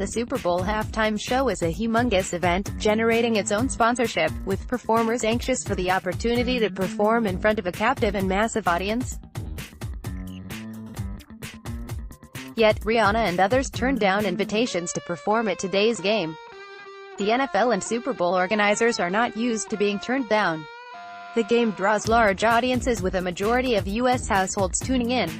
the Super Bowl halftime show is a humongous event, generating its own sponsorship, with performers anxious for the opportunity to perform in front of a captive and massive audience. Yet, Rihanna and others turned down invitations to perform at today's game. The NFL and Super Bowl organizers are not used to being turned down. The game draws large audiences with a majority of U.S. households tuning in.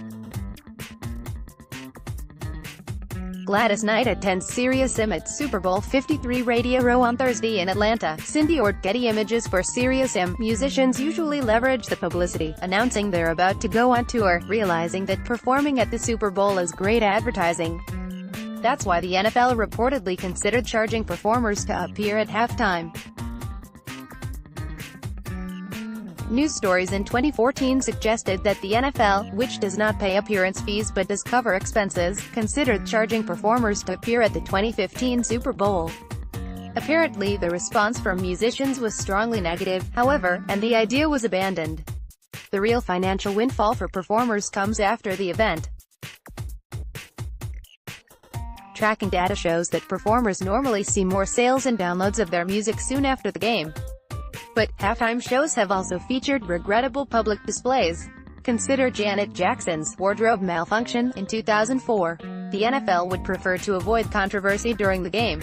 Gladys Knight attends SiriusXM at Super Bowl 53 Radio Row on Thursday in Atlanta. Cindy Ord, Getty Images for SiriusXM. Musicians usually leverage the publicity, announcing they're about to go on tour, realizing that performing at the Super Bowl is great advertising. That's why the NFL reportedly considered charging performers to appear at halftime. News stories in 2014 suggested that the NFL, which does not pay appearance fees but does cover expenses, considered charging performers to appear at the 2015 Super Bowl. Apparently, the response from musicians was strongly negative, however, and the idea was abandoned. The real financial windfall for performers comes after the event. Tracking data shows that performers normally see more sales and downloads of their music soon after the game. But, halftime shows have also featured regrettable public displays. Consider Janet Jackson's wardrobe malfunction in 2004. The NFL would prefer to avoid controversy during the game.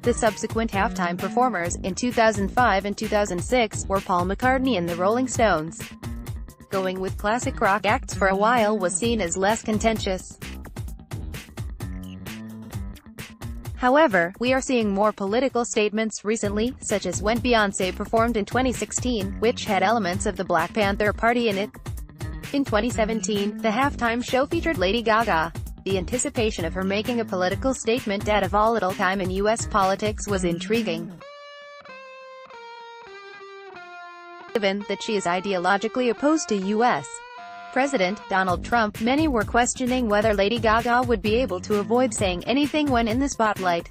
The subsequent halftime performers, in 2005 and 2006, were Paul McCartney and the Rolling Stones. Going with classic rock acts for a while was seen as less contentious. However, we are seeing more political statements recently, such as when Beyoncé performed in 2016, which had elements of the Black Panther Party in it. In 2017, the halftime show featured Lady Gaga. The anticipation of her making a political statement at a volatile time in U.S. politics was intriguing. Given that she is ideologically opposed to U.S. President Donald Trump, many were questioning whether Lady Gaga would be able to avoid saying anything when in the spotlight.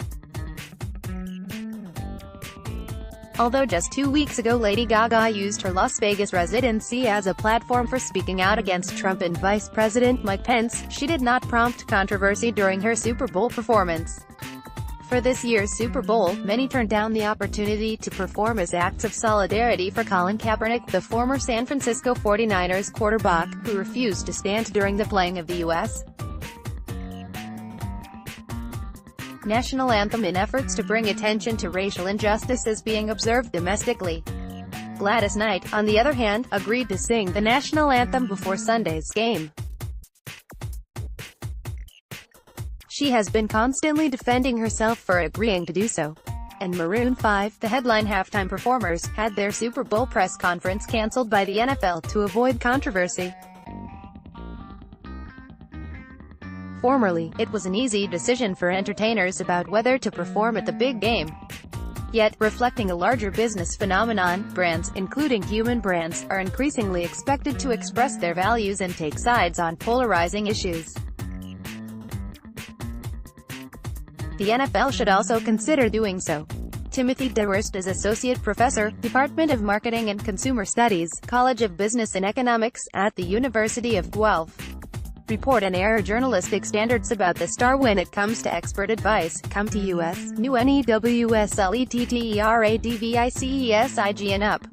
Although just 2 weeks ago Lady Gaga used her Las Vegas residency as a platform for speaking out against Trump and Vice President Mike Pence, she did not prompt controversy during her Super Bowl performance. For this year's Super Bowl, many turned down the opportunity to perform as acts of solidarity for Colin Kaepernick, the former San Francisco 49ers quarterback, who refused to stand during the playing of the U.S. national anthem in efforts to bring attention to racial injustices being observed domestically. Gladys Knight, on the other hand, agreed to sing the national anthem before Sunday's game. She has been constantly defending herself for agreeing to do so. And Maroon 5, the headline halftime performers, had their Super Bowl press conference cancelled by the NFL to avoid controversy. Formerly, it was an easy decision for entertainers about whether to perform at the big game. Yet, reflecting a larger business phenomenon, brands, including human brands, are increasingly expected to express their values and take sides on polarizing issues. The NFL should also consider doing so. Timothy DeWerst is Associate Professor, Department of Marketing and Consumer Studies, College of Business and Economics, at the University of Guelph. Report and air journalistic standards about the star when it comes to expert advice. Come to US. New NEWSLETTERADVICESIG and up.